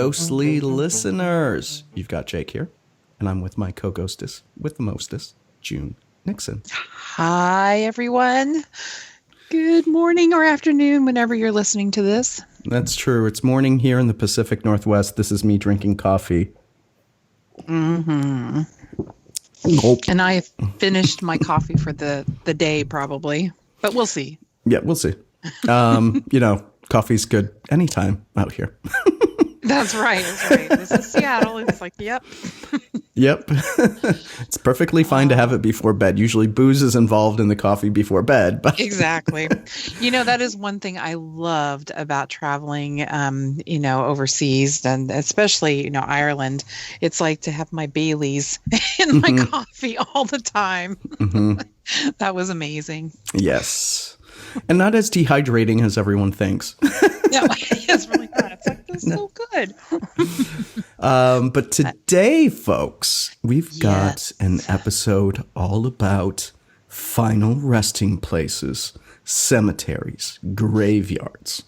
ghostly listeners. You've got Jake here, and I'm with my co-ghostess with the mostest, June Nixon. Hi, everyone. Good morning or afternoon whenever you're listening to this. That's true. It's morning here in the Pacific Northwest. This is me drinking coffee. Mm-hmm. Gulp. And I finished my coffee for the day probably, but we'll see. Yeah, we'll see. Coffee's good anytime out here. That's right. This is Seattle. It's like, yep. Yep. It's perfectly fine to have it before bed. Usually booze is involved in the coffee before bed. But Exactly. That is one thing I loved about traveling, overseas, and especially, Ireland. It's like to have my Baileys in my coffee all the time. Mm-hmm. That was amazing. Yes. And not as dehydrating as everyone thinks. No, it's really not. It's like, this is so good. But today, folks, we've got an episode all about final resting places, cemeteries, graveyards,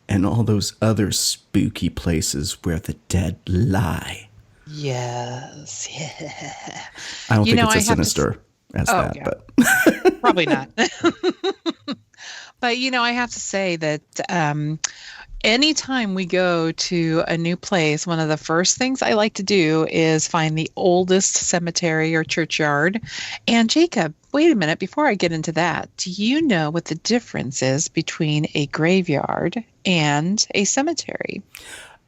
and all those other spooky places where the dead lie. Yes. Yeah. I don't think it's as sinister as that, yeah. but Probably not. But, I have to say that anytime we go to a new place, one of the first things I like to do is find the oldest cemetery or churchyard. And Jacob, wait a minute, before I get into that, do you know what the difference is between a graveyard and a cemetery?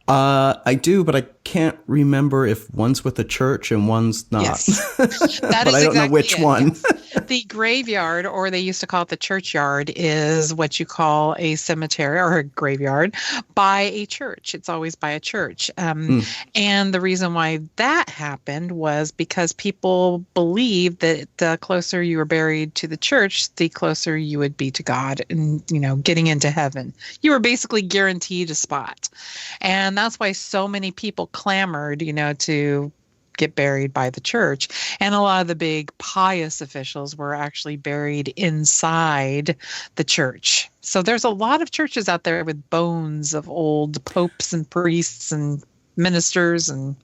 I do, but I can't remember if one's with a church and one's not. Yes. But I don't know which one. Yes. The graveyard, or they used to call it the churchyard, is what you call a cemetery or a graveyard by a church. It's always by a church. And the reason why that happened was because people believed that the closer you were buried to the church, the closer you would be to God and, getting into heaven. You were basically guaranteed a spot. And that's why so many people clamored, to get buried by the church. And a lot of the big pious officials were actually buried inside the church. So there's a lot of churches out there with bones of old popes and priests and ministers, and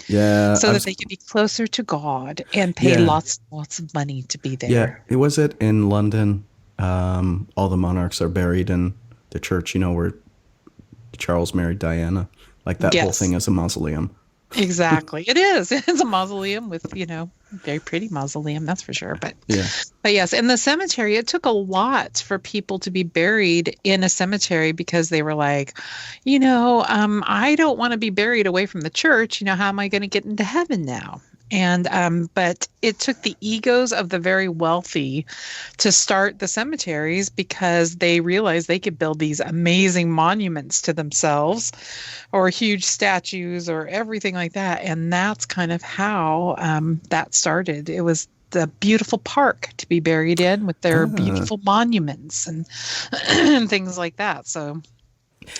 so that they could be closer to God and pay lots of money to be there. Yeah, it was it in London. All the monarchs are buried in the church, where Charles married Diana. Like that whole thing is a mausoleum. Exactly. It is. It's a mausoleum with, very pretty mausoleum, that's for sure. But yes, in the cemetery, it took a lot for people to be buried in a cemetery because they were like, I don't want to be buried away from the church. How am I going to get into heaven now? And but it took the egos of the very wealthy to start the cemeteries because they realized they could build these amazing monuments to themselves or huge statues or everything like that. And that's kind of how that started. It was the beautiful park to be buried in with their beautiful monuments and things like that. So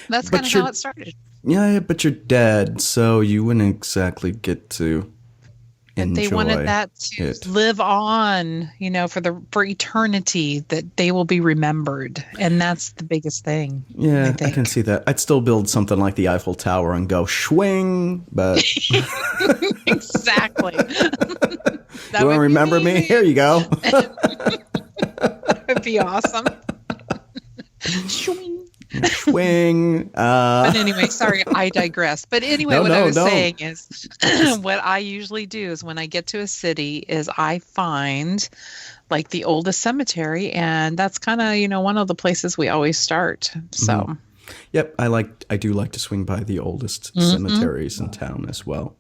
that's kind of how it started. Yeah, but you're dead, so you wouldn't exactly get to... They wanted that to live on, for eternity, that they will be remembered. And that's the biggest thing. Yeah, I can see that. I'd still build something like the Eiffel Tower and go swing, but... Exactly. You want to remember me? Here you go. That would be awesome. Swing. Swing. But anyway, sorry, I digress. But anyway, what I was saying is what I usually do is when I get to a city is I find like the oldest cemetery, and that's kind of, one of the places we always start. So Yep, I do like to swing by the oldest cemeteries in town as well.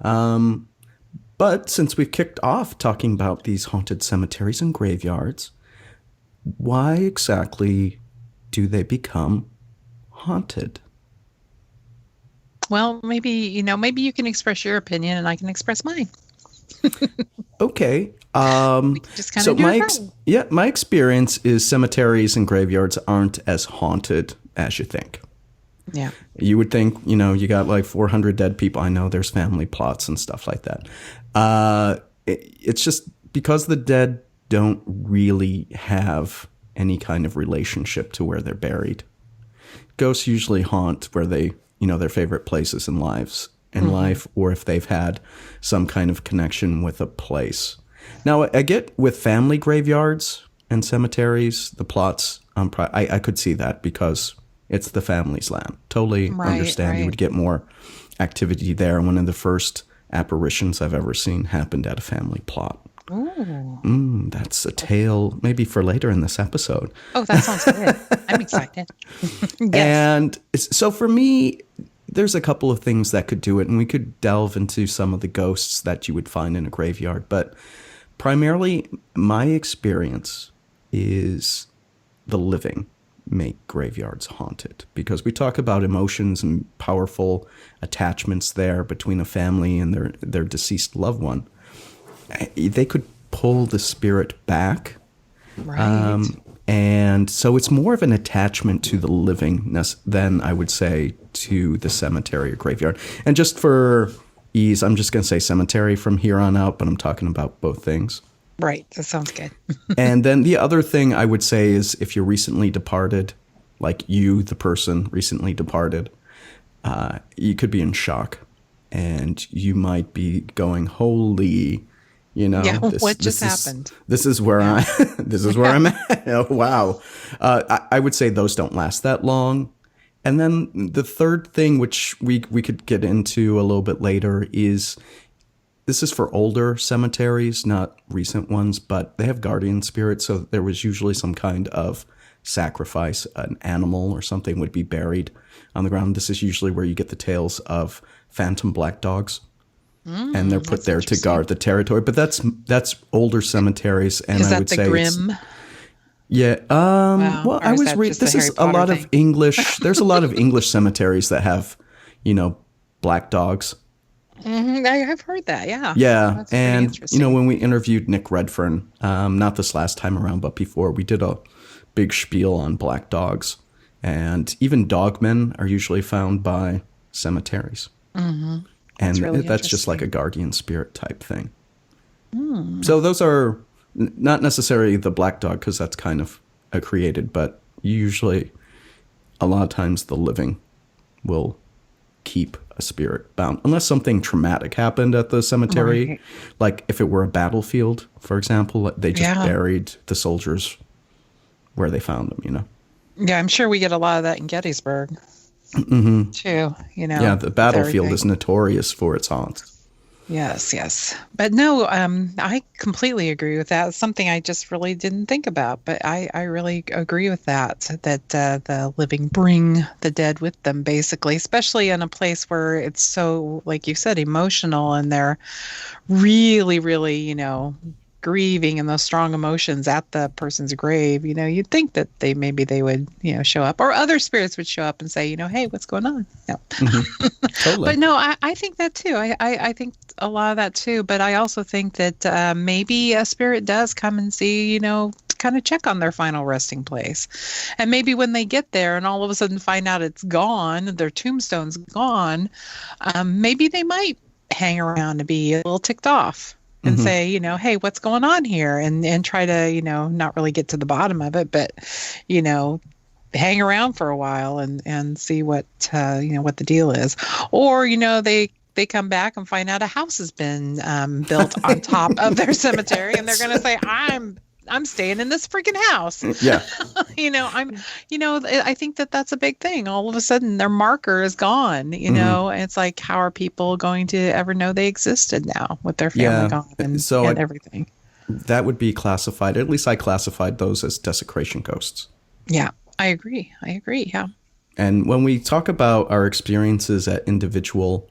But since we've kicked off talking about these haunted cemeteries and graveyards, why exactly do they become haunted? Well, maybe you can express your opinion and I can express mine. Okay. Just kind of my experience is cemeteries and graveyards aren't as haunted as you think. Yeah. You would think, you got like 400 dead people. I know there's family plots and stuff like that. It's just because the dead don't really have any kind of relationship to where they're buried. Ghosts usually haunt where they their favorite places in life, or if they've had some kind of connection with a place. Now, I get with family graveyards and cemeteries, the plots, I could see that because it's the family's land. Totally understand. You would get more activity there. One of the first apparitions I've ever seen happened at a family plot. Ooh. That's a tale maybe for later in this episode. Oh, that sounds good. I'm excited. Yes. And so for me, there's a couple of things that could do it, and we could delve into some of the ghosts that you would find in a graveyard. But primarily, my experience is the living make graveyards haunted, because we talk about emotions and powerful attachments there between a family and their deceased loved one. They could pull the spirit back. Right. And so it's more of an attachment to the livingness than I would say to the cemetery or graveyard. And just for ease, I'm just going to say cemetery from here on out, but I'm talking about both things. Right. That sounds good. And then the other thing I would say is if you're recently departed, like you, the person recently departed, you could be in shock, and you might be going, holy... what just happened? This is where I'm at. Oh, wow. I would say those don't last that long. And then the third thing, which we could get into a little bit later, is this is for older cemeteries, not recent ones, but they have guardian spirits. So there was usually some kind of sacrifice. An animal or something would be buried on the ground. This is usually where you get the tales of phantom black dogs. And they're put there to guard the territory, but that's older cemeteries, and is I would that say the Grimm? Yeah. Well, I was reading. This is a lot of English. There's a lot of English cemeteries that have, black dogs. Mm-hmm. I have heard that. Yeah. Yeah, that's and when we interviewed Nick Redfern, not this last time around, but before, we did a big spiel on black dogs, and even dogmen are usually found by cemeteries. Mm-hmm. And that's just like a guardian spirit type thing. So those are not necessarily the black dog, because that's kind of created, but usually a lot of times the living will keep a spirit bound. Unless something traumatic happened at the cemetery. Right. Like if it were a battlefield, for example, they just buried the soldiers where they found them, Yeah, I'm sure we get a lot of that in Gettysburg. Mm-hmm. Too, Yeah, the battlefield is notorious for its haunts. Yes. But no, I completely agree with that. It's something I just really didn't think about, but I really agree with that the living bring the dead with them, basically, especially in a place where it's so, like you said, emotional, and they're really, really, grieving and those strong emotions at the person's grave. You'd think that they would, show up, or other spirits would show up and say, hey, what's going on? No. Mm-hmm. Totally. But no, I think that too. I think a lot of that too. But I also think that maybe a spirit does come and see, kind of check on their final resting place. And maybe when they get there and all of a sudden find out it's gone, their tombstone's gone, maybe they might hang around to be a little ticked off. And say, hey, what's going on here? And try to, not really get to the bottom of it, but, hang around for a while and see what the deal is. Or, they come back and find out a house has been built on top of their cemetery, and they're going to say, I'm staying in this freaking house. Yeah. I think that's a big thing. All of a sudden their marker is gone, and it's like, how are people going to ever know they existed now with their family gone and everything? That would be classified, at least I classified those as desecration ghosts. Yeah, I agree. Yeah. And when we talk about our experiences at individual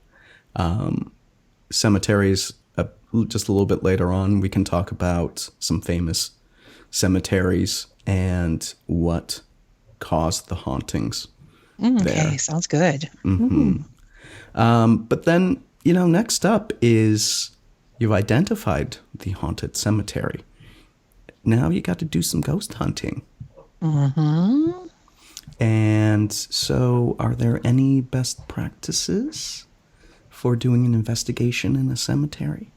cemeteries, just a little bit later on, we can talk about some famous cemeteries and what caused the hauntings there. Okay, sounds good. Mm-hmm. But then, next up is you've identified the haunted cemetery. Now you got to do some ghost hunting. Mm-hmm. And so are there any best practices for doing an investigation in a cemetery?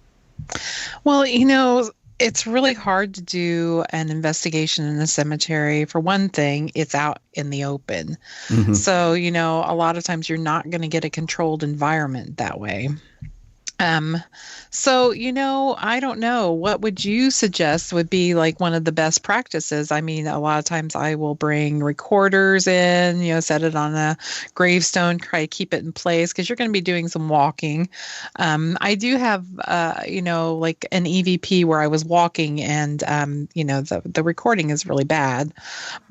Well, It's really hard to do an investigation in a cemetery. For one thing, it's out in the open. Hmm. So, a lot of times you're not going to get a controlled environment that way. Um, so, I don't know. What would you suggest would be like one of the best practices? I mean, a lot of times I will bring recorders in, set it on a gravestone, try to keep it in place because you're going to be doing some walking. I do have, like an EVP where I was walking and, the recording is really bad,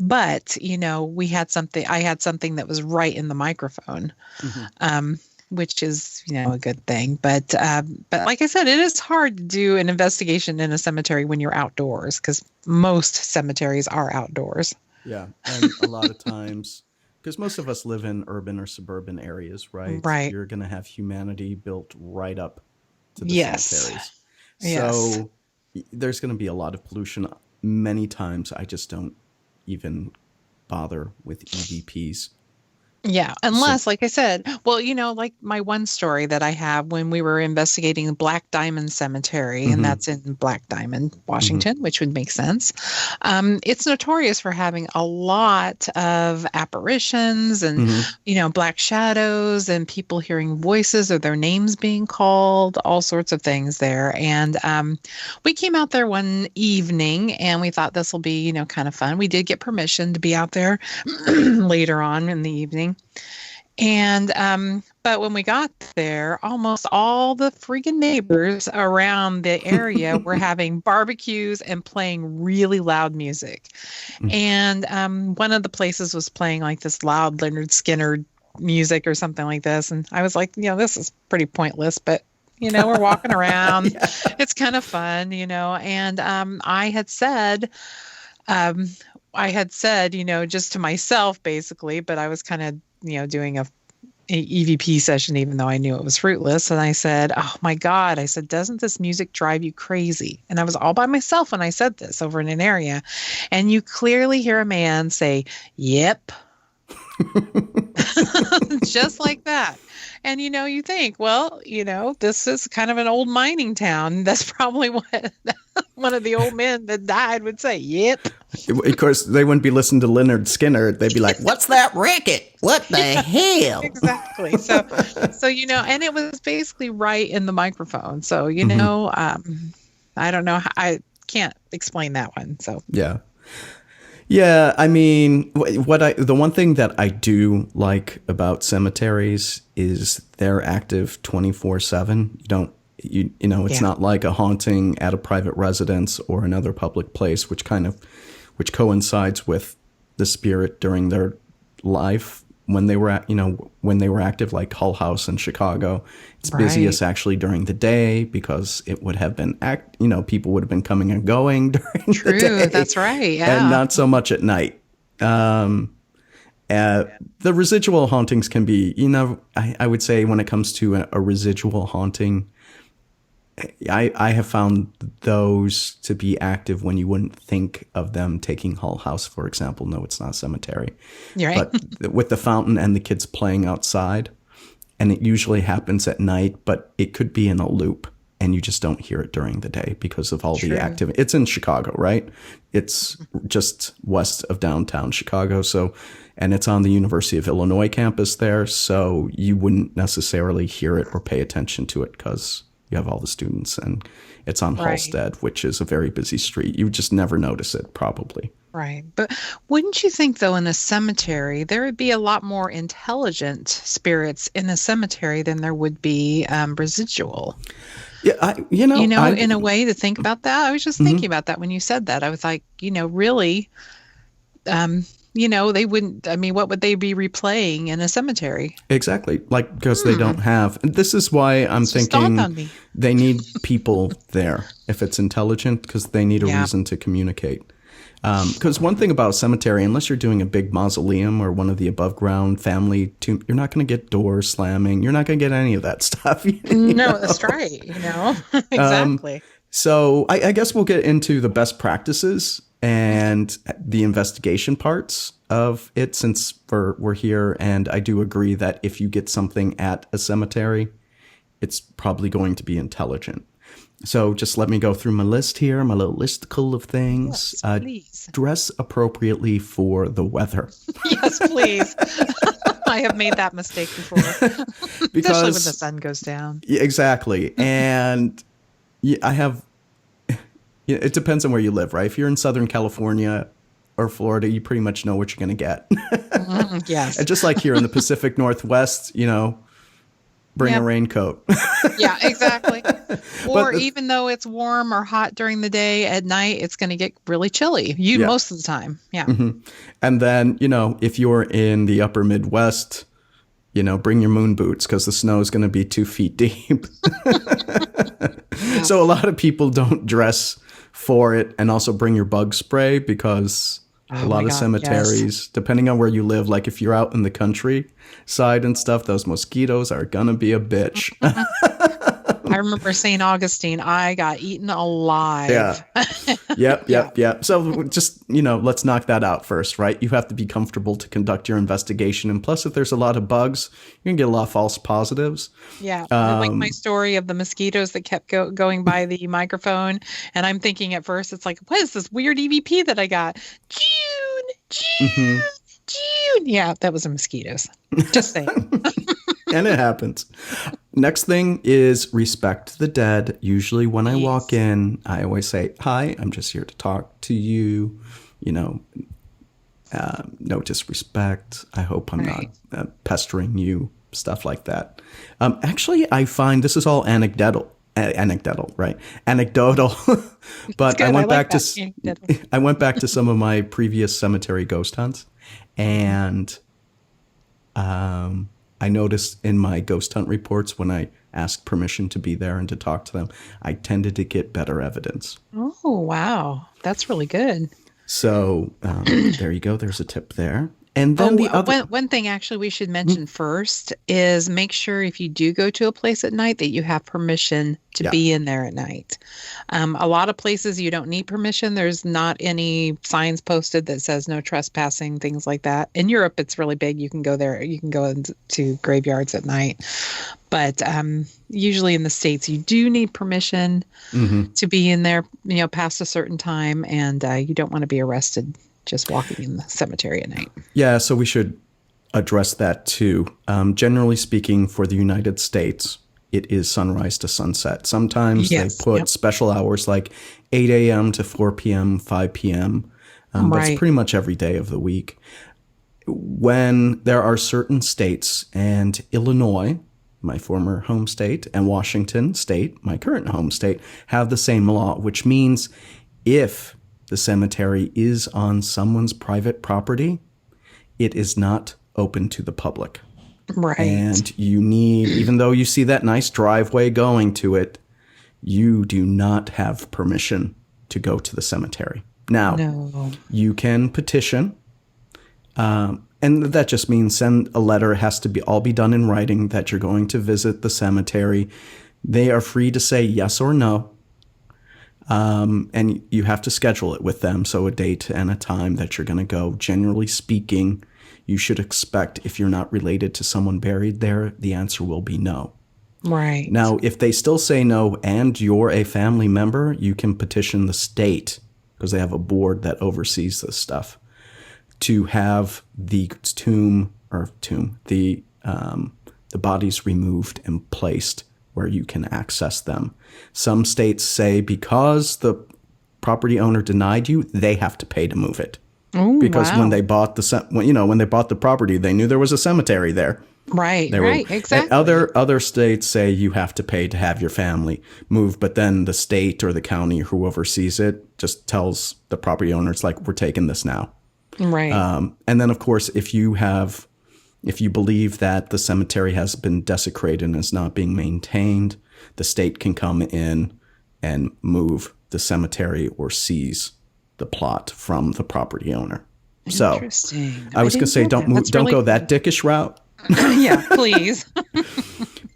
but, I had something that was right in the microphone. Hmm. Um, which is, a good thing. But like I said, it is hard to do an investigation in a cemetery when you're outdoors because most cemeteries are outdoors. Yeah, and a lot of times, because most of us live in urban or suburban areas, right? Right. You're going to have humanity built right up to the Yes. cemeteries. Yes. So there's going to be a lot of pollution. Many times I just don't even bother with EVPs. Yeah, So, unless, like I said, well, like my one story that I have when we were investigating Black Diamond Cemetery, and hmm that's in Black Diamond, hmm Washington, which would make sense. It's notorious for having a lot of apparitions and, hmm black shadows and people hearing voices or their names being called, all sorts of things there. And we came out there one evening and we thought this will be, kind of fun. We did get permission to be out there later on in the evening. And but when we got there, almost all the freaking neighbors around the area were having barbecues and playing really loud music. And one of the places was playing like this loud Leonard Skinner music or something like this. And I was like, this is pretty pointless, but we're walking around. Yeah. It's kind of fun. And um, I had said, just to myself basically, but I was kind of, doing a EVP session, even though I knew it was fruitless. And I said, "Oh my God," I said, "doesn't this music drive you crazy?" And I was all by myself when I said this over in an area. And you clearly hear a man say, "Yep," just like that. And you think, well, this is kind of an old mining town. That's probably what one of the old men that died would say. Yep. Of course, they wouldn't be listening to Leonard Skinner. They'd be like, "What's that racket? What the Yeah, hell?" exactly. So and it was basically right in the microphone. So Hmm. I don't know. I can't explain that one. So Yeah. Yeah, I mean, the one thing that I do like about cemeteries is they're active 24/7. It's yeah, not like a haunting at a private residence or another public place, which coincides with the spirit during their life when they were when they were active, like Hull House in Chicago. It's right. busiest actually during the day because it would have been people would have been coming and going during the True. day, That's right. and Yeah. not so much at night. Um, the residual hauntings can be, I would say when it comes to a residual haunting, I have found those to be active when you wouldn't think of them taking Hull House, for example. No, it's not a cemetery. You're right. But with the fountain and the kids playing outside, and it usually happens at night, but it could be in a loop and you just don't hear it during the day because of all the True. activity. It's in Chicago, right? It's just west of downtown Chicago. So, and it's on the University of Illinois campus there. So you wouldn't necessarily hear it or pay attention to it because you have all the students, and it's on Right. Halstead, which is a very busy street. You would just never notice it, probably. Right. But wouldn't you think, though, in a cemetery, there would be a lot more intelligent spirits in a cemetery than there would be residual? Yeah, In a way to think about that. I was just thinking mhm. about that when you said that. I was like, really, um, they wouldn't, I mean, what would they be replaying in a cemetery? Exactly. Like, because they Hmm. don't have. And this is why I'm It's just dawned thinking on me. they need people there if it's intelligent, because they need a Yeah. reason to communicate. Because one thing about a cemetery, unless you're doing a big mausoleum or one of the above ground family tomb, you're not going to get doors slamming. You're not going to get any of that stuff. No, that's right. Exactly. So I guess we'll get into the best practices and the investigation parts of it since we're here. And I do agree that if you get something at a cemetery, it's probably going to be intelligent. So just let me go through my list here, my little listicle of things. Yes, please. Dress appropriately for the weather. Yes, please. I have made that mistake before, especially when the sun goes down. Yeah, exactly. And I have, it depends on where you live, right? If you're in Southern California or Florida, you pretty much know what you're going to get. Yes. And just like here in the Pacific Northwest, bring a raincoat. Yeah, exactly. Or even though it's warm or hot during the day, at night it's going to get really chilly. Most of the time. Yeah. Mm-hmm. And then, if you're in the upper Midwest, bring your moon boots because the snow is going to be 2 feet deep. So a lot of people don't dress for it, and also bring your bug spray because a lot of cemeteries, depending on where you live, like if you're out in the countryside and stuff, those mosquitoes are going to be a bitch. I remember St. Augustine. I got eaten alive. Yeah. Yep. So just, let's knock that out first, right? You have to be comfortable to conduct your investigation. And plus, if there's a lot of bugs, you can get a lot of false positives. Yeah. Like my story of the mosquitoes that kept going by the microphone. And I'm thinking at first, it's like, what is this weird EVP that I got? June. Yeah, that was the mosquitoes. Just saying. And it happens. Next thing is respect the dead. Usually when I walk in, I always say, hi, I'm just here to talk to you. No disrespect. I hope I'm not pestering you, stuff like that. Actually, I find this is all anecdotal, right? Anecdotal. But I went back to some of my previous cemetery ghost hunts, and I noticed in my ghost hunt reports, when I asked permission to be there and to talk to them, I tended to get better evidence. Oh, wow. That's really good. So there you go. There's a tip there. And then one thing actually we should mention first is make sure if you do go to a place at night that you have permission to be in there at night. A lot of places you don't need permission. There's not any signs posted that says no trespassing, things like that. In Europe, it's really big. You can go there. You can go into graveyards at night. But usually in the States, you do need permission to be in there, past a certain time, and you don't want to be arrested just walking in the cemetery at night. Yeah, so we should address that too. Generally speaking, for the United States, it is sunrise to sunset. Sometimes they put special hours like 8 a.m. to 4 p.m., 5 p.m. But it's pretty much every day of the week. When there are certain states, and Illinois, my former home state, and Washington State, my current home state, have the same law, which means if the cemetery is on someone's private property, it is not open to the public. Right. And you need, even though you see that nice driveway going to it, you do not have permission to go to the cemetery. Now, you can petition, and that just means send a letter. It has to all be done in writing that you're going to visit the cemetery. They are free to say yes or no. And you have to schedule it with them. So a date and a time that you're going to go. Generally speaking, you should expect, if you're not related to someone buried there, the answer will be no. Right. Now, if they still say no and you're a family member, you can petition the state, because they have a board that oversees this stuff, to have the the bodies removed and placed where you can access them. Some states say because the property owner denied you, they have to pay to move it. Oh, because when they bought when they bought the property, they knew there was a cemetery there. Right, exactly. Other states say you have to pay to have your family move, but then the state or the county or who oversees it just tells the property owner, it's like, we're taking this now. Right. And then, of course, if you believe that the cemetery has been desecrated and is not being maintained, the state can come in and move the cemetery or seize the plot from the property owner. So I was going to say, don't go that dickish route. Yeah, please.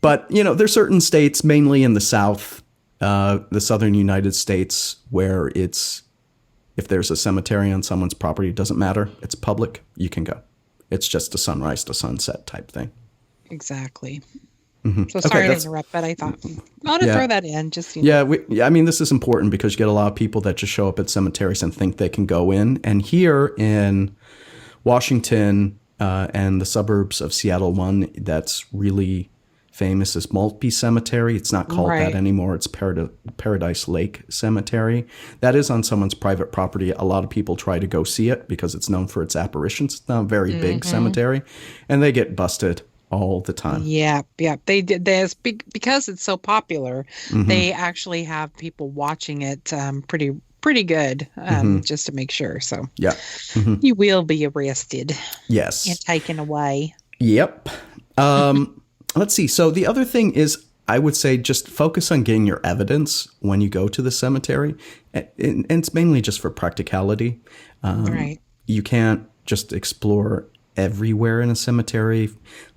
But, there's certain states, mainly in the South, the southern United States, where if there's a cemetery on someone's property, it doesn't matter. It's public. You can go. It's just a sunrise to sunset type thing. Exactly. So sorry to that's interrupt, but I thought I ought to Yeah. throw that in. Just I mean, this is important because you get a lot of people that just show up at cemeteries and think they can go in. And here in Washington and the suburbs of Seattle, one that's really famous is Maltby Cemetery. It's not called that Right. anymore. It's Paradise Lake Cemetery. That is on someone's private property. A lot of people try to go see it because it's known for its apparitions. It's not a very big cemetery, and they get busted all the time. Yeah, yeah. They did this because it's so popular. They actually have people watching it pretty good just to make sure. So Yeah. you will be arrested Yes. and taken away. Yep. Let's see. So the other thing is, I would say just focus on getting your evidence when you go to the cemetery. And it's mainly just for practicality. Right. You can't just explore everywhere in a cemetery.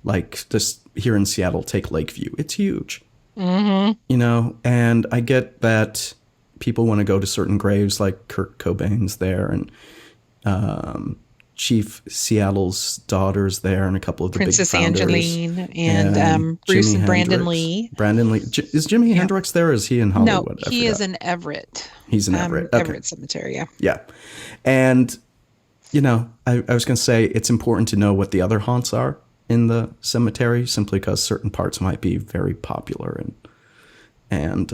Like just here in Seattle, take Lakeview. It's huge. You know, and I get that people want to go to certain graves like Kurt Cobain's there and Chief Seattle's daughter's there and a couple of the Princess big founders. Angeline and Bruce Jimi and Brandon Hendrix. Lee. Brandon Lee. Is Jimi Hendrix there or is he in No, Hollywood? I he is forgot. in Everett. He's in Everett. Okay. Everett Cemetery, yeah. Yeah. And, you know, I was going to say it's important to know what the other haunts are in the cemetery simply because certain parts might be very popular and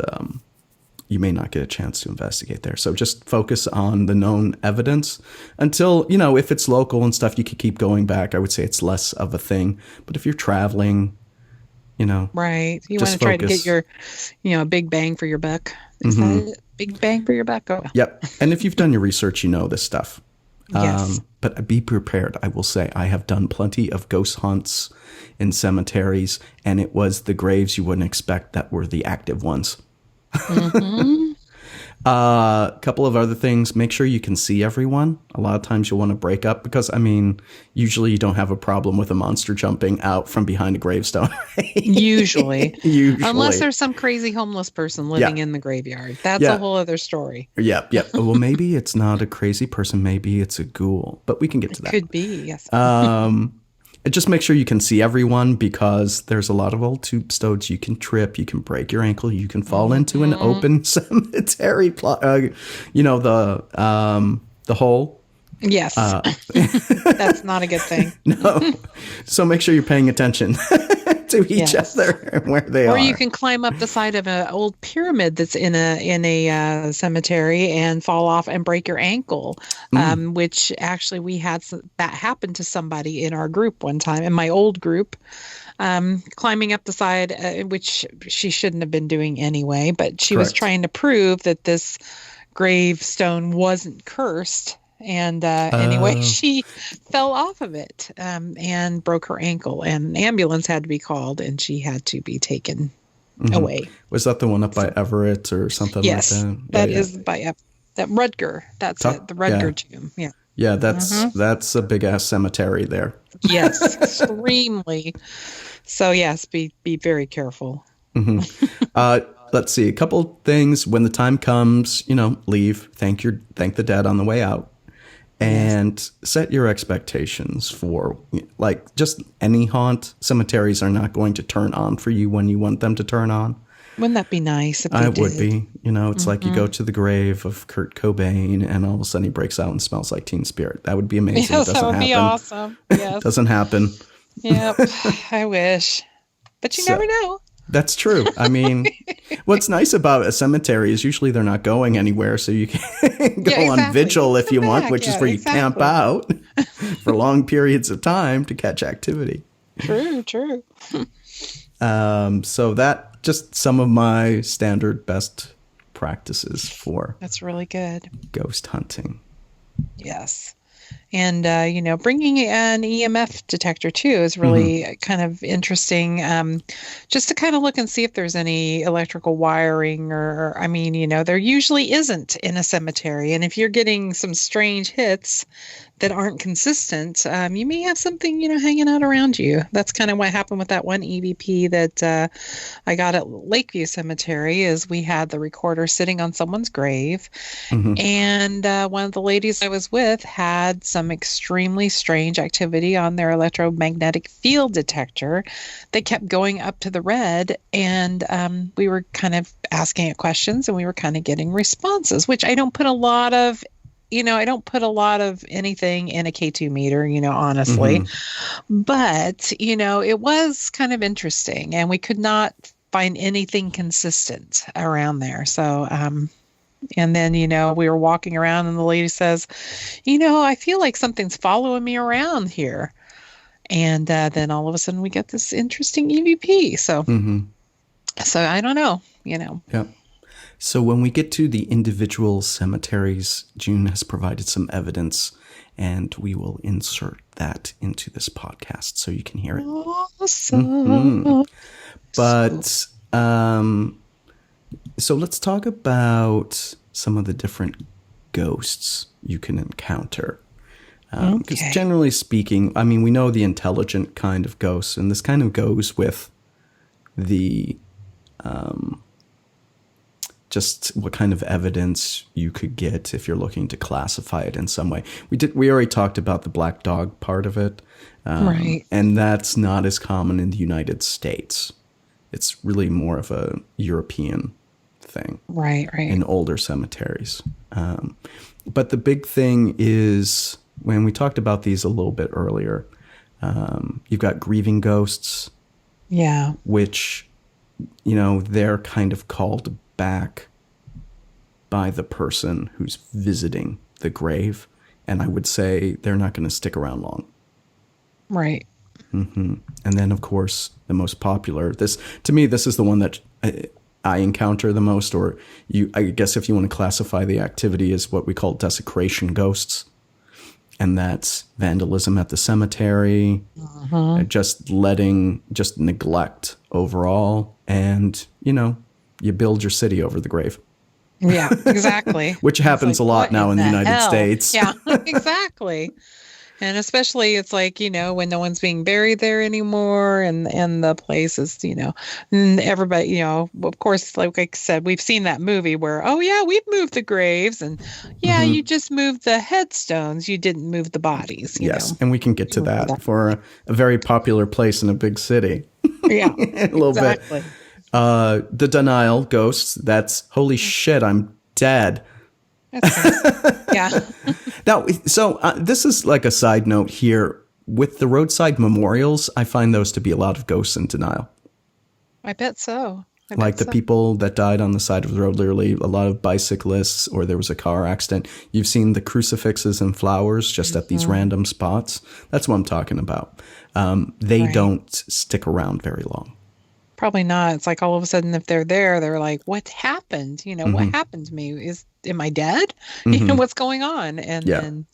you may not get a chance to investigate there. So just focus on the known evidence until, you know, if it's local and stuff, you could keep going back. I would say it's less of a thing. But if you're traveling, you know. Right. You just want to try to focus. get your, big bang for your buck. Is that it? Big bang for your buck? Oh. Yep. And if you've done your research, you know this stuff. Yes. But be prepared. I will say I have done plenty of ghost hunts in cemeteries, and it was the graves you wouldn't expect that were the active ones. A couple of other things. Make sure you can see everyone. A lot of times you'll want to break up because, I mean, usually you don't have a problem with a monster jumping out from behind a gravestone. Usually. Usually. Unless there's some crazy homeless person living in the graveyard. That's Yeah. a whole other story. Yep. Well, maybe it's not a crazy person. Maybe it's a ghoul. But we can get to that. Could be, yes. Just make sure you can see everyone because there's a lot of old tombstones. You can trip, you can break your ankle, you can fall into an open cemetery plot. You know, the hole. Yes. That's not a good thing. No. So make sure you're paying attention to each Yes. other and where they are. Or you can climb up the side of an old pyramid that's in a cemetery and fall off and break your ankle, which actually we had that happen to somebody in our group one time, in my old group, climbing up the side, which she shouldn't have been doing anyway, but she was Correct. trying to prove that this gravestone wasn't cursed. And anyway, she fell off of it and broke her ankle, and an ambulance had to be called, and she had to be taken away. Was that the one up by Everett or something Yes, like that? that Yeah, is by that Rutger. That's it, the Rutger tomb. Yeah. Yeah, that's a big ass cemetery there. Yes, extremely. So yes, be very careful. Let's see, a couple things. When the time comes, you know, leave. Thank the dead on the way out. And set your expectations for, like, just any haunt. Cemeteries are not going to turn on for you when you want them to turn on. Wouldn't that be nice if they It would did? be. You know, it's like you go to the grave of Kurt Cobain and all of a sudden he breaks out and smells like Teen Spirit. That would be amazing. Yes, It doesn't that would happen. be awesome. Yes. Doesn't happen. Yep. I wish. But you never know. That's true. I mean, what's nice about a cemetery is usually they're not going anywhere, so you can go on vigil if you want, which is where you camp out for long periods of time to catch activity. True. So that just some of my standard best practices for That's really good. ghost hunting. Yes. And, bringing an EMF detector, too, is really kind of interesting, just to kind of look and see if there's any electrical wiring or, there usually isn't in a cemetery. And if you're getting some strange hits that aren't consistent, you may have something, hanging out around you. That's kind of what happened with that one EVP that I got at Lakeview Cemetery. Is we had the recorder sitting on someone's grave, and one of the ladies I was with had some some extremely strange activity on their electromagnetic field detector that kept going up to the red. And we were kind of asking it questions, and we were kind of getting responses, which I don't put a lot of, I don't put a lot of anything in a K2 meter, honestly. But, it was kind of interesting, and we could not find anything consistent around there. So, and then, we were walking around, and the lady says, I feel like something's following me around here. And then all of a sudden we get this interesting EVP. So, so I don't know, Yeah. So when we get to the individual cemeteries, June has provided some evidence, and we will insert that into this podcast so you can hear it. Awesome. But so let's talk about some of the different ghosts you can encounter. Because generally speaking, I mean, we know the intelligent kind of ghosts, and this kind of goes with the just what kind of evidence you could get if you're looking to classify it in some way. We already talked about the black dog part of it, right? And that's not as common in the United States. It's really more of a European thing, right? In older cemeteries. But the big thing is, when we talked about these a little bit earlier, you've got grieving ghosts, which, they're kind of called back by the person who's visiting the grave, and I would say they're not going to stick around long. Right. And then, of course, the most popular, this is the one that I encounter the most, or I guess if you want to classify the activity as what we call desecration ghosts, and that's vandalism at the cemetery, just neglect overall, and, you build your city over the grave. Yeah, exactly. Which happens a lot now in the United States. Yeah, exactly. And especially it's like, when no one's being buried there anymore, and the place is, and everybody, of course, like I said, we've seen that movie where, oh yeah, we've moved the graves, and you just moved the headstones, you didn't move the bodies. Yes, and we can get to that for a very popular place in a big city. Yeah, a little bit. The denial ghosts, that's holy shit, I'm dead. Yeah. Now, so this is like a side note here. With the roadside memorials, I find those to be a lot of ghosts in denial. I bet so. People that died on the side of the road, literally a lot of bicyclists, or there was a car accident. You've seen the crucifixes and flowers just at these random spots. That's what I'm talking about. They don't stick around very long. Probably not. It's like all of a sudden, if they're there, they're like, what happened? What happened to me? Am I dead? What's going on? And then,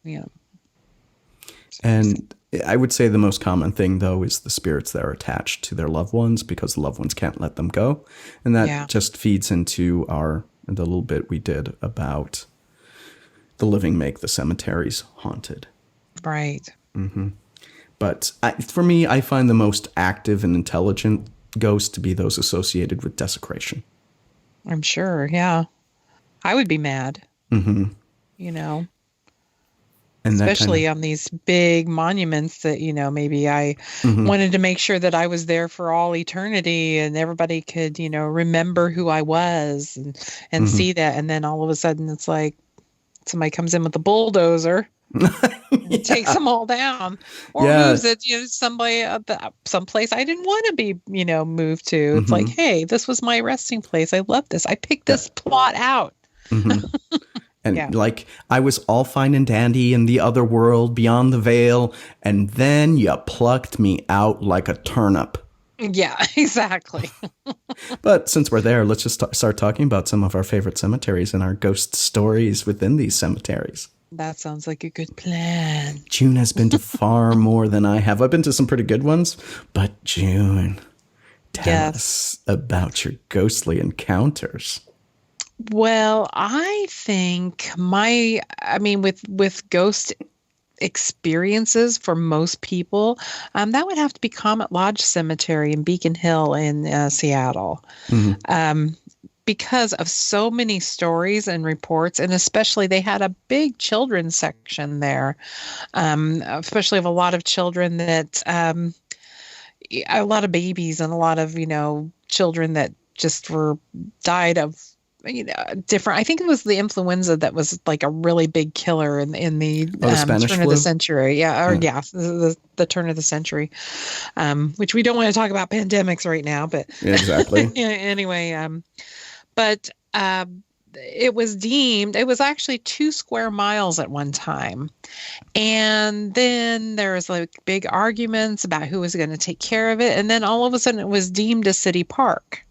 And I would say the most common thing, though, is the spirits that are attached to their loved ones, because the loved ones can't let them go. And that just feeds into the little bit we did about the living make the cemeteries haunted. Right. But for me, I find the most active and intelligent ghosts to be those associated with desecration. I'm sure, yeah. I would be mad. And especially on these big monuments that, maybe I wanted to make sure that I was there for all eternity, and everybody could, remember who I was and see that. And then all of a sudden it's like somebody comes in with a bulldozer. It takes them all down, or moves it, somebody someplace I didn't want to be, moved to. It's like, hey, this was my resting place. I love this. I picked this plot out. And like, I was all fine and dandy in the other world beyond the veil, and then you plucked me out like a turnip. Yeah, exactly. But since we're there, let's just start talking about some of our favorite cemeteries and our ghost stories within these cemeteries. That sounds like a good plan. June has been to far more than I have. I've been to some pretty good ones, but June, tell us about your ghostly encounters. Well, I think with ghost experiences for most people, that would have to be Comet Lodge Cemetery in Beacon Hill in Seattle. because of so many stories and reports, and especially they had a big children's section there, especially of a lot of children that, a lot of babies and a lot of, children that just died of, different. I think it was the influenza that was like a really big killer in the the Spanish turn flu? of the century. The turn of the century, which we don't want to talk about pandemics right now, but Exactly. anyway, but it was actually 2 square miles at one time. And then there was like big arguments about who was going to take care of it. And then all of a sudden it was deemed a city park.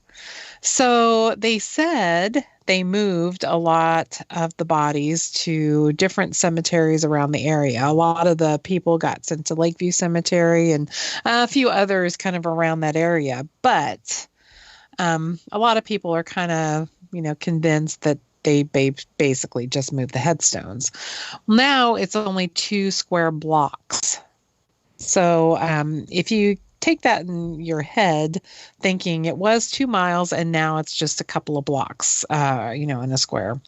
So they said they moved a lot of the bodies to different cemeteries around the area. A lot of the people got sent to Lakeview Cemetery and a few others kind of around that area. But a lot of people are kind of, convinced that they basically just moved the headstones. Now it's only 2 square blocks. So if you take that in your head, thinking it was 2 miles and now it's just a couple of blocks, in a square.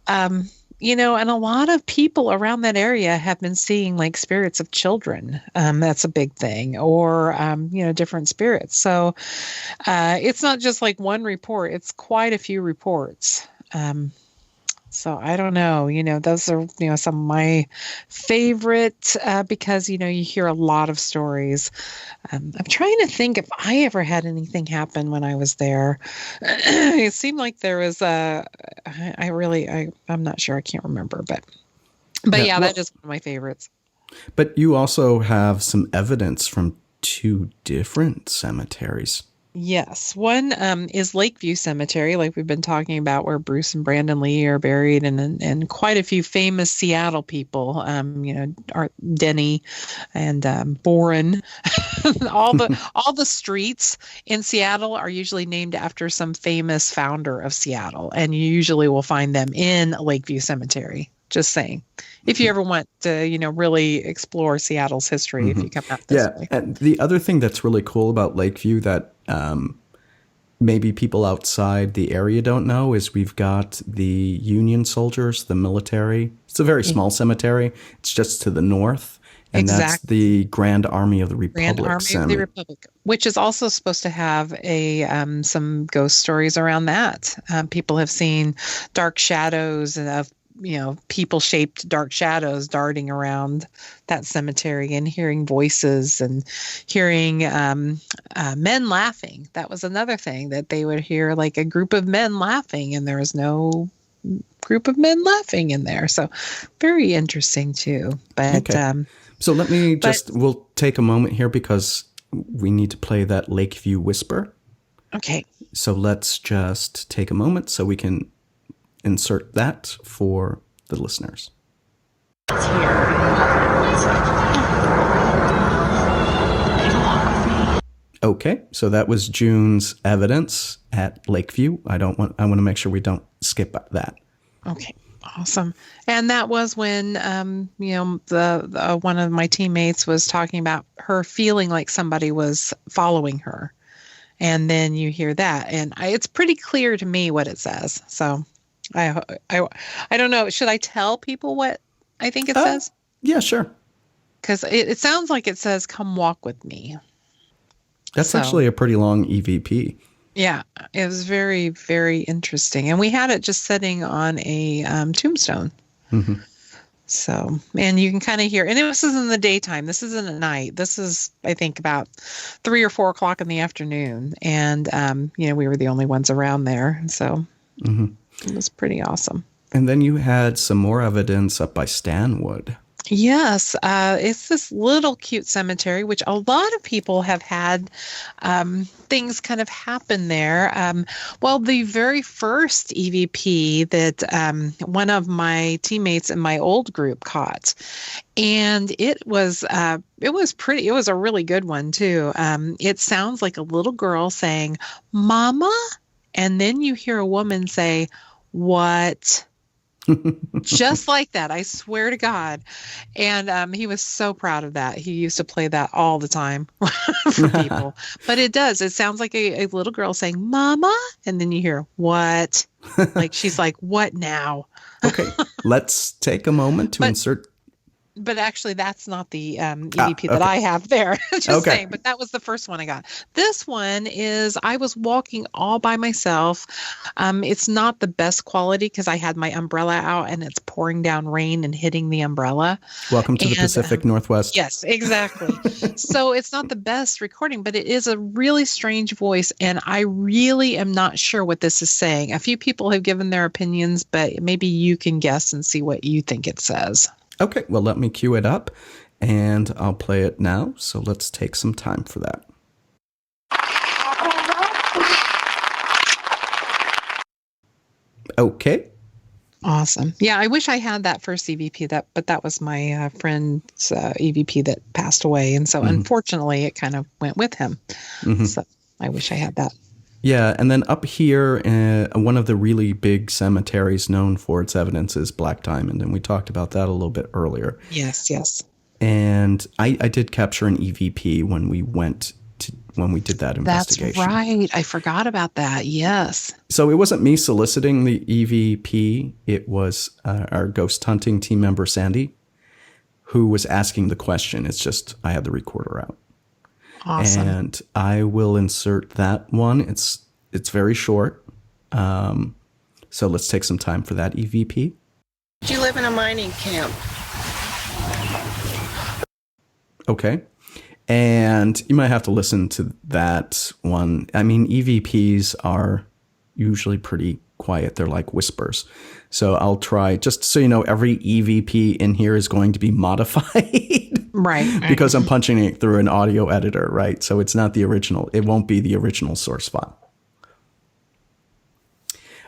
Mm-hmm. And a lot of people around that area have been seeing like spirits of children. That's a big thing, or, different spirits. So it's not just like one report, it's quite a few reports. So I don't know, those are, some of my favorite, because, you hear a lot of stories. I'm trying to think if I ever had anything happen when I was there. It seemed like there was I'm not sure. I can't remember, but yeah, that is one of my favorites. But you also have some evidence from 2 different cemeteries. Yes. One is Lakeview Cemetery, like we've been talking about, where Bruce and Brandon Lee are buried, and quite a few famous Seattle people, Denny and Boren. all the streets in Seattle are usually named after some famous founder of Seattle, and you usually will find them in Lakeview Cemetery. Just saying, if you ever want to, really explore Seattle's history, if you come out this way. And the other thing that's really cool about Lakeview that maybe people outside the area don't know is we've got the Union soldiers, the military. It's a very small cemetery. It's just to the north. And that's the Grand Army of the Republic. Grand Army of the Republic, which is also supposed to have some ghost stories around that. People have seen dark shadows of people-shaped dark shadows darting around that cemetery, and hearing voices and hearing men laughing. That was another thing, that they would hear like a group of men laughing, and there was no group of men laughing in there. So very interesting too. But okay. So let me we'll take a moment here because we need to play that Lakeview Whisper. Okay. So let's just take a moment so we can insert that for the listeners. Okay, so that was June's evidence at Lakeview. I want to make sure we don't skip that. Okay, awesome. And that was when the one of my teammates was talking about her feeling like somebody was following her, and then you hear that, and it's pretty clear to me what it says. So. I don't know. Should I tell people what I think it says? Yeah, sure. Because it sounds like it says, "Come walk with me." That's actually a pretty long EVP. Yeah, it was very, very interesting. And we had it just sitting on a tombstone. Mm-hmm. So, and you can kind of hear, and this is in the daytime. This isn't at night. This is, I think, about 3 or 4 o'clock in the afternoon. And, we were the only ones around there. So. Mm-hmm. It was pretty awesome. And then you had some more evidence up by Stanwood. Yes. It's this little cute cemetery, which a lot of people have had things kind of happen there. Well, the very first EVP that one of my teammates in my old group caught, and it was pretty. It was a really good one, too. It sounds like a little girl saying, "Mama?" And then you hear a woman say, "What?" Just like that. I swear to God. And he was so proud of that. He used to play that all the time for people. But it does. It sounds like a little girl saying, Mama. And then you hear, what? Like she's like, what now? Okay, let's take a moment to But insert. But actually, that's not the EVP that Okay. I have there. Just Okay. saying. But that was the first one I got. This one is I was walking all by myself. It's not the best quality because I had my umbrella out and it's pouring down rain and hitting the umbrella. Welcome to the And Pacific Northwest. yes, exactly. So it's not the best recording, but it is a really strange voice. And I really am not sure what this is saying. A few people have given their opinions, but maybe you can guess and see what you think it says. Okay, well, let me cue it up, and I'll play it now. So let's take some time for that. Okay. Awesome. Yeah, I wish I had that first EVP, but that was my friend's EVP that passed away, and so unfortunately, it kind of went with him. So I wish I had that. Yeah, and then up here, one of the really big cemeteries known for its evidence is Black Diamond, and we talked about that a little bit earlier. Yes, yes. And I did capture an EVP when we did that investigation. That's right. I forgot about that. Yes. So it wasn't me soliciting the EVP. It was our ghost hunting team member, Sandy, who was asking the question. It's just I had the recorder out. Awesome. And I will insert that one. It's very short. So let's take some time for that EVP. Do you live in a mining camp? Okay. And you might have to listen to that one. I mean, EVPs are usually pretty quiet. They're like whispers. So I'll try, just so you know, every EVP in here is going to be modified. Right. Because I'm punching it through an audio editor, right? So it's not the original. It won't be the original source file.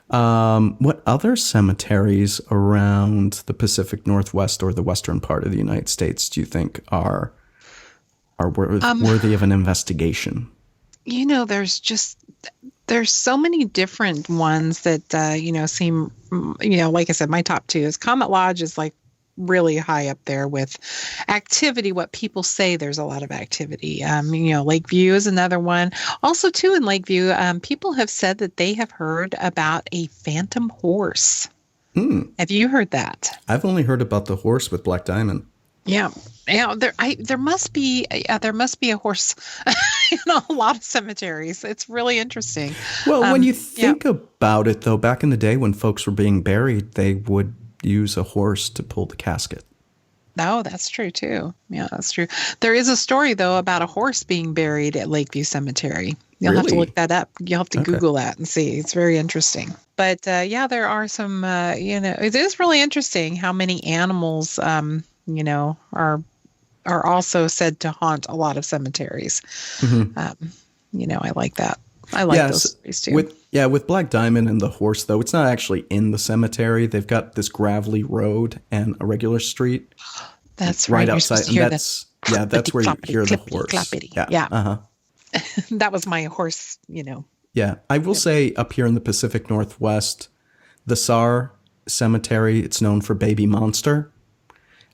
What other cemeteries around the Pacific Northwest or the western part of the United States do you think are worthy of an investigation? You know, there's so many different ones that seem, like I said, my top two is Comet Lodge is like really high up there with activity. What people say, there's a lot of activity. Lakeview is another one. Also, too, in Lakeview, people have said that they have heard about a phantom horse. Have you heard that? I've only heard about the horse with Black Diamond. Yeah. Yeah, there must be a horse in a lot of cemeteries. It's really interesting. Well, when you think about it, though, back in the day when folks were being buried, they would use a horse to pull the casket. Oh, that's true too. Yeah, that's true. There is a story though about a horse being buried at Lakeview Cemetery. You'll have to look that up. You'll have to Google that and see. It's very interesting. But there are some. It is really interesting how many animals are also said to haunt a lot of cemeteries. I like that. I like those stories too. With Black Diamond and the horse, though, it's not actually in the cemetery. They've got this gravelly road and a regular street. That's right outside. And that's where you hear the horse. Clappity. Yeah. Uh-huh. That was my horse, Yeah. I will say up here in the Pacific Northwest, the Saar Cemetery, it's known for Baby Monster.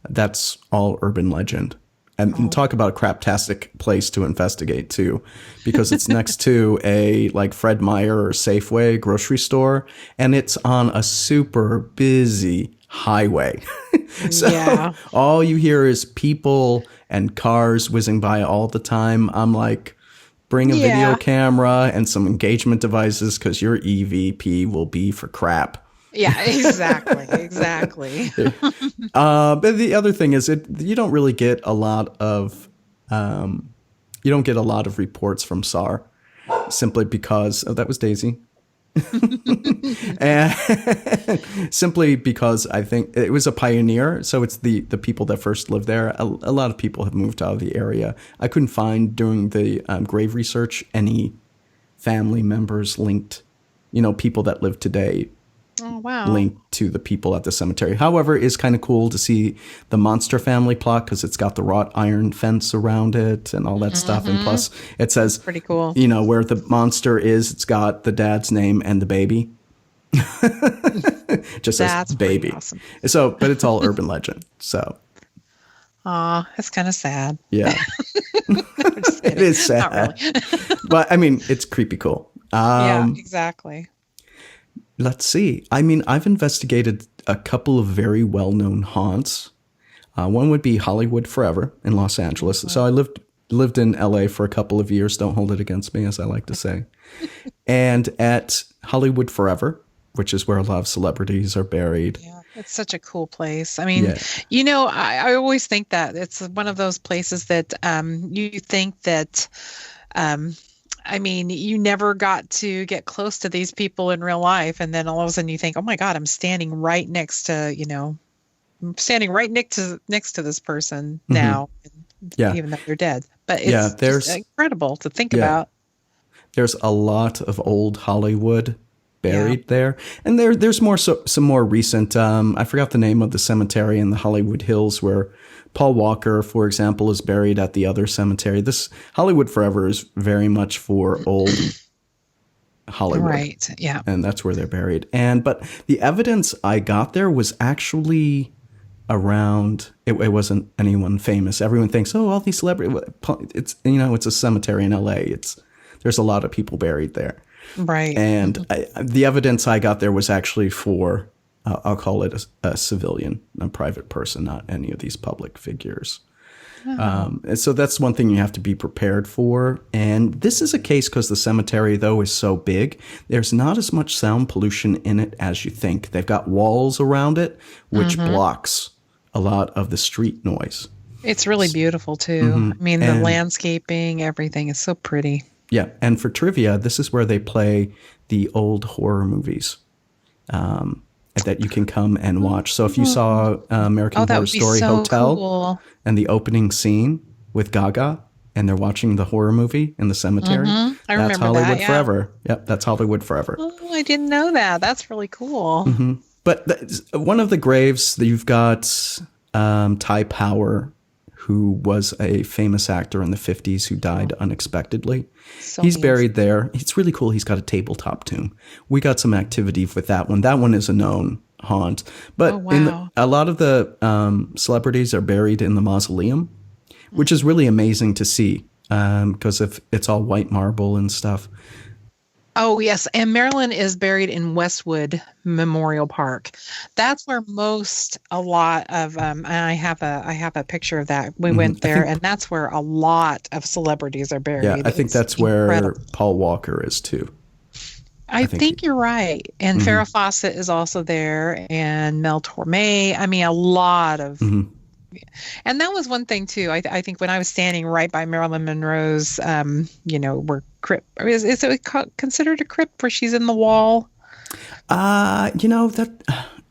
That's all urban legend. And talk about a craptastic place to investigate, too, because it's next to a Fred Meyer or Safeway grocery store, and it's on a super busy highway. So all you hear is people and cars whizzing by all the time. I'm like, bring a video camera and some engagement devices because your EVP will be for crap. Yeah, exactly. But the other thing is, you don't really get a lot of reports from Saar, simply because that was Daisy, and simply because I think it was a pioneer. So it's the people that first lived there. A lot of people have moved out of the area. I couldn't find during the grave research any family members linked, people that live today. Oh, wow. Linked to the people at the cemetery. However, it's kind of cool to see the Monster family plot because it's got the wrought iron fence around it and all that stuff. And plus, it says, pretty cool. Where the monster is, it's got the dad's name and the baby. Just That's says pretty baby. awesome. So, but it's all urban legend. So, Aw, it's kind of sad. yeah, I'm just it kidding. is Not sad. really. But I mean, it's creepy cool. Yeah, exactly. Let's see. I mean, I've investigated a couple of very well-known haunts. One would be Hollywood Forever in Los Angeles. So I lived in LA for a couple of years. Don't hold it against me, as I like to say. And at Hollywood Forever, which is where a lot of celebrities are buried. Yeah, it's such a cool place. I mean, you know, I always think that it's one of those places that you think that, I mean, you never got to get close to these people in real life. And then all of a sudden you think, oh my God, I'm standing right next to, I'm standing right next to this person now, even though they're dead. But it's just incredible to think about. There's a lot of old Hollywood buried there. And there's some more recent, I forgot the name of the cemetery in the Hollywood Hills where Paul Walker, for example, is buried at the other cemetery. This Hollywood Forever is very much for old Hollywood. Right, yeah. And that's where they're buried. But the evidence I got there was actually around, it wasn't anyone famous. Everyone thinks, oh, all these celebrities, it's a cemetery in LA. There's a lot of people buried there. Right. And the evidence I got there was actually for, I'll call it a civilian, a private person, not any of these public figures. And so that's one thing you have to be prepared for. And this is a case because the cemetery, though, is so big. There's not as much sound pollution in it as you think. They've got walls around it, which blocks a lot of the street noise. It's really beautiful, too. I mean, the landscaping, everything is so pretty. Yeah. And for trivia, this is where they play the old horror movies that you can come and watch. So if you saw American Horror Story Hotel and the opening scene with Gaga and they're watching the horror movie in the cemetery, that's Hollywood Forever. Yep, that's Hollywood Forever. Oh, I didn't know that. That's really cool. But one of the graves that you've got Ty Power, who was a famous actor in the 50s who died unexpectedly. He's buried there. It's really cool. He's got a tabletop tomb. We got some activity with that one. That one is a known haunt. But a lot of the celebrities are buried in the mausoleum, which is really amazing to see because it's all white marble and stuff. Oh, yes. And Marilyn is buried in Westwood Memorial Park. That's where a lot of, and I have a picture of that. We went there and that's where a lot of celebrities are buried. Yeah, I think that's where Paul Walker is too. I think you're right. And Farrah Fawcett is also there and Mel Torme. I mean, a lot of, and that was one thing too. I think when I was standing right by Marilyn Monroe's, where crypt, is it considered a crypt where she's in the wall? That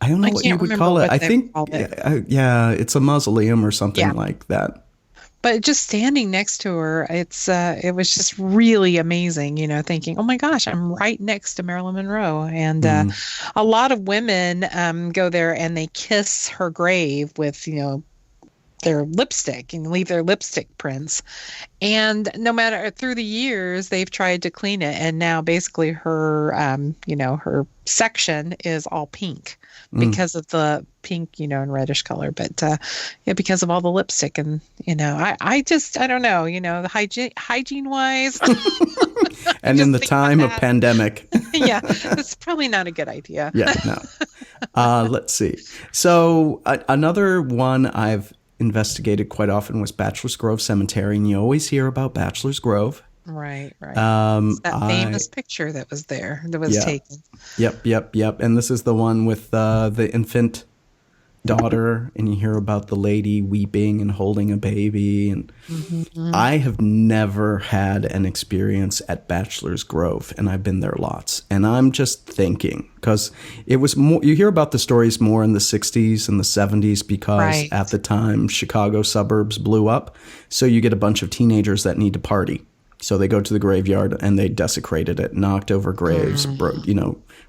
I don't know what you would call it. I think, it's a mausoleum or something like that. But just standing next to her, it was just really amazing, thinking, oh my gosh, I'm right next to Marilyn Monroe. And a lot of women go there and they kiss her grave with, their lipstick and leave their lipstick prints. And no matter through the years, they've tried to clean it. And now basically her, her section is all pink because of the pink, and reddish color. But because of all the lipstick and, I don't know, the hygiene wise. And in the time of pandemic. Yeah, it's probably not a good idea. Yeah, no. Let's see. So another one I've investigated quite often was Bachelor's Grove Cemetery, and you always hear about Bachelor's Grove. Right. It's that famous picture that was there, that was taken. Yep. And this is the one with the infant daughter, and you hear about the lady weeping and holding a baby. And I have never had an experience at Bachelor's Grove, and I've been there lots. And I'm just thinking, because it was more, you hear about the stories more in the 60s and the 70s because at the time Chicago suburbs blew up. So you get a bunch of teenagers that need to party. So they go to the graveyard and they desecrated it, knocked over graves,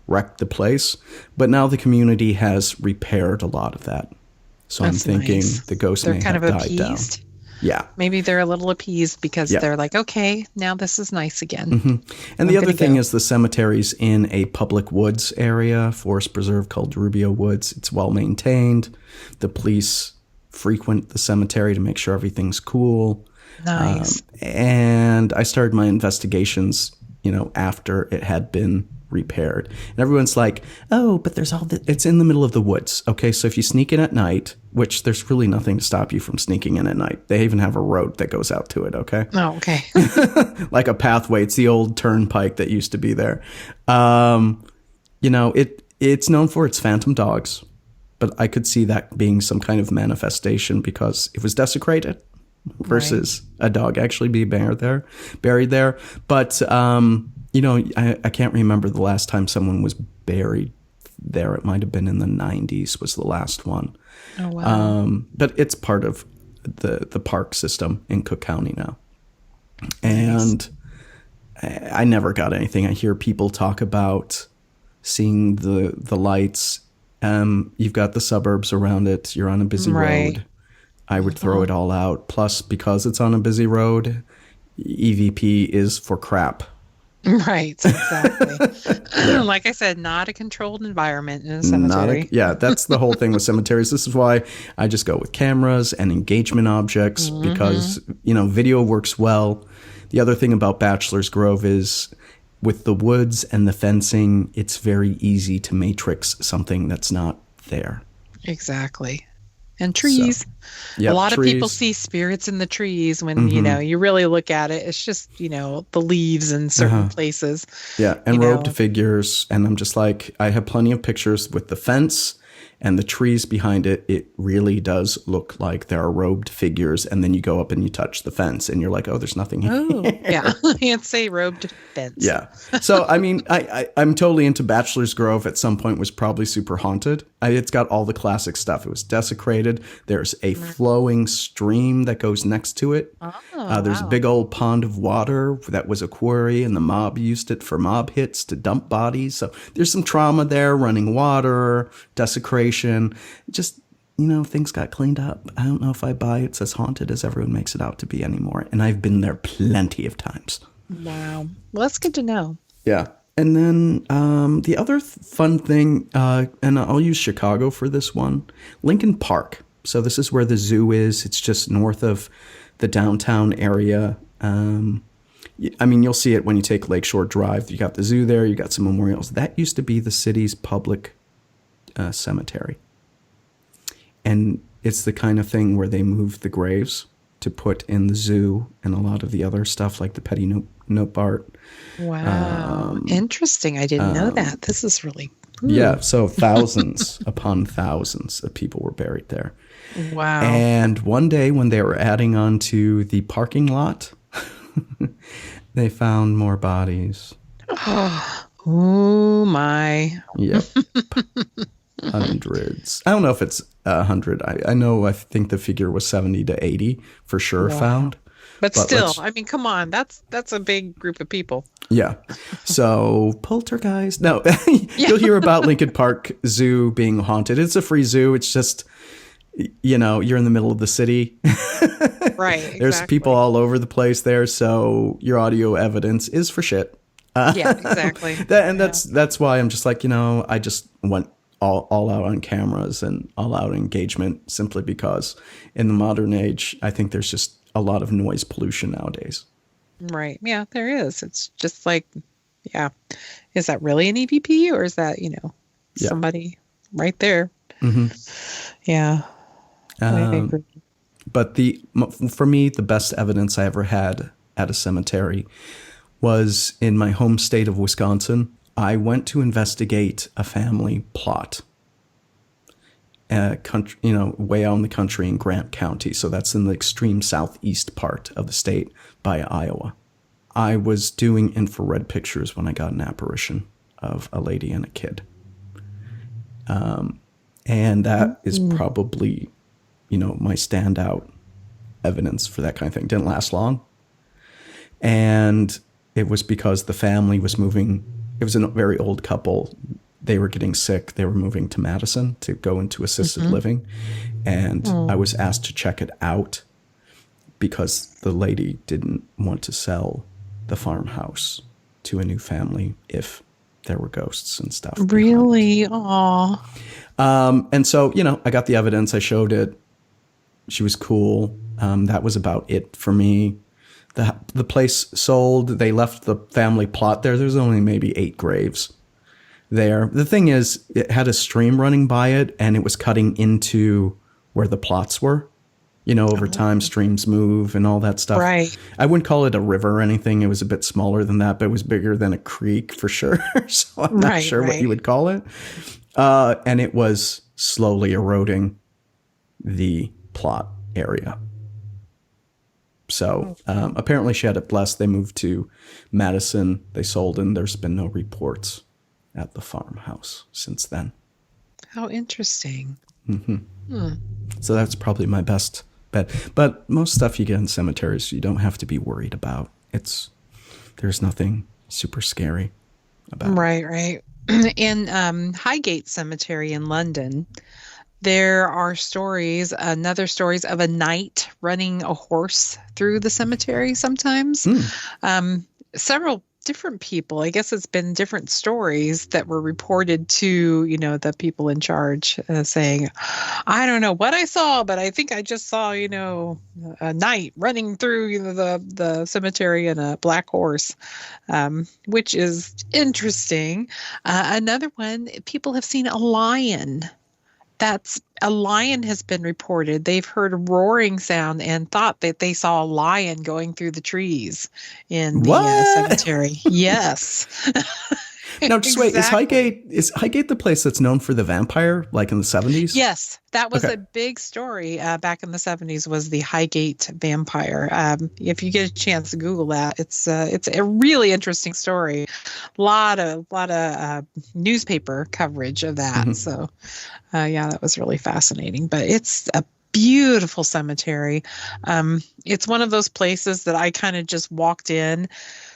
wrecked the place. But now the community has repaired a lot of that. So I'm thinking the ghost may have died down. Yeah. Maybe they're a little appeased because Yeah. they're like, okay, now this is nice again. And the I'm other gonna thing go. is the cemetery's in a public woods area, forest preserve called Rubio Woods. It's well maintained. The police frequent the cemetery to make sure everything's cool. Nice. And I started my investigations, after it had been repaired. And everyone's like, oh, but there's all the, it's in the middle of the woods. Okay, so if you sneak in at night, which there's really nothing to stop you from sneaking in at night. They even have a road that goes out to it, okay? Oh, okay. Like a pathway. It's the old turnpike that used to be there. It's known for its phantom dogs, but I could see that being some kind of manifestation because it was desecrated versus a dog actually be buried there. But, I can't remember the last time someone was buried there. It might have been in the 90s was the last one. Oh, wow. But it's part of the park system in Cook County now. And I never got anything. I hear people talk about seeing the lights. You've got the suburbs around it. You're on a busy road. I would throw it all out. Plus, because it's on a busy road, EVP is for crap. Right, exactly. Like I said, not a controlled environment in a cemetery. That's the whole thing with cemeteries. This is why I just go with cameras and engagement objects because, video works well. The other thing about Bachelor's Grove is with the woods and the fencing, it's very easy to matrix something that's not there. Exactly. And trees. So, a lot trees. of people see spirits in the trees when, you really look at it. It's just, the leaves in certain places. Yeah, and robed figures. And I'm just like, I have plenty of pictures with the fence and the trees behind it. It really does look like there are robed figures. And then you go up and you touch the fence and you're like, oh, there's nothing here. Oh, yeah. Can't say robed fence. Yeah. So, I mean, I'm totally into Bachelor's Grove. At some point was probably super haunted. It's got all the classic stuff. It was desecrated. There's a flowing stream that goes next to it. There's a big old pond of water that was a quarry, and the mob used it for mob hits to dump bodies. So there's some trauma there, running water, desecration. Just, things got cleaned up. I don't know if I buy it's as haunted as everyone makes it out to be anymore. And I've been there plenty of times. Wow. Well, that's good to know. Yeah. And then the other fun thing, and I'll use Chicago for this one, Lincoln Park. So this is where the zoo is. It's just north of the downtown area. You'll see it when you take Lakeshore Drive. You got the zoo there. You got some memorials. That used to be the city's public cemetery. And it's the kind of thing where they move the graves to put in the zoo and a lot of the other stuff like the Petty Note Bart. Wow. Interesting. I didn't know that. This is really... Yeah, so thousands upon thousands of people were buried there. Wow. And one day when they were adding on to the parking lot, they found more bodies. Oh, my. Yep. Hundreds. I don't know if it's 100. I think the figure was 70 to 80 for sure found. But still, come on. That's a big group of people. Yeah. So poltergeist. No, you'll hear about Lincoln Park Zoo being haunted. It's a free zoo. It's just, you're in the middle of the city. Right. There's Exactly. people all over the place there. So your audio evidence is for shit. Yeah, exactly. That's why I'm just like, I just went all out on cameras and all out engagement simply because in the modern age, I think there's just a lot of noise pollution nowadays. Right. Yeah, there is. It's just like, yeah. Is that really an EVP or is that, somebody right there? Mm-hmm. Yeah. I agree. But for me, the best evidence I ever had at a cemetery was in my home state of Wisconsin. I went to investigate a family plot, way out in the country in Grant County. So that's in the extreme southeast part of the state by Iowa. I was doing infrared pictures when I got an apparition of a lady and a kid. And that is probably, my standout evidence for that kind of thing. Didn't last long. And it was because the family was moving. It was a very old couple. They were getting sick. They were moving to Madison to go into assisted living. And I was asked to check it out. because the lady didn't want to sell the farmhouse to a new family if there were ghosts and stuff behind. Really? Aw. And so, I got the evidence. I showed it. She was cool. That was about it for me. The place sold. They left the family plot there. There's only maybe 8 graves there. The thing is, it had a stream running by it, and it was cutting into where the plots were. Over time, streams move and all that stuff. Right. I wouldn't call it a river or anything. It was a bit smaller than that, but it was bigger than a creek for sure. So I'm not sure what you would call it. And it was slowly eroding the plot area. So apparently she had it blessed. They moved to Madison. They sold, and there's been no reports at the farmhouse since then. How interesting. So that's probably my best bet. But most stuff you get in cemeteries, you don't have to be worried about. There's nothing super scary about it. Right. In Highgate Cemetery in London, there are stories of a knight running a horse through the cemetery sometimes. Several different people, I guess it's been different stories that were reported to, the people in charge saying, I don't know what I saw, but I think I just saw, a knight running through the cemetery in a black horse, which is interesting. Another one, people have seen a lion. A lion has been reported. They've heard a roaring sound and thought that they saw a lion going through the trees in the cemetery. Yes. Now, just wait. Is Highgate the place that's known for the vampire, like in the 70s? Yes, that was a big story back in the 70s. Was the Highgate vampire? If you get a chance to Google that, it's a really interesting story. A lot of newspaper coverage of that. So, that was really fascinating. But it's a beautiful cemetery. It's one of those places that I kind of just walked in,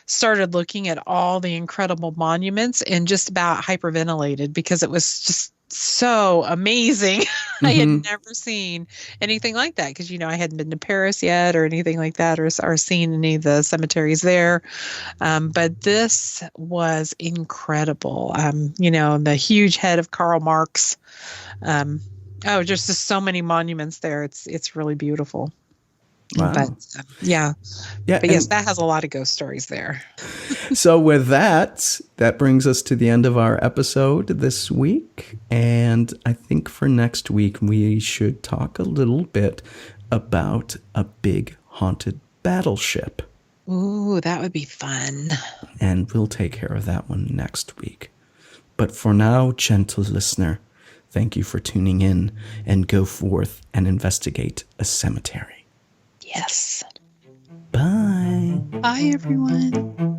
started looking at all the incredible monuments, and just about hyperventilated because it was just so amazing. I had never seen anything like that because, I hadn't been to Paris yet or anything like that or seen any of the cemeteries there. But this was incredible. The huge head of Karl Marx. Just so many monuments there. It's really beautiful. Wow. But but yes, that has a lot of ghost stories there. So with that brings us to the end of our episode this week. And I think for next week, we should talk a little bit about a big haunted battleship. Ooh, that would be fun. And we'll take care of that one next week. But for now, gentle listener, thank you for tuning in, and go forth and investigate a cemetery. Yes. Bye. Bye, everyone.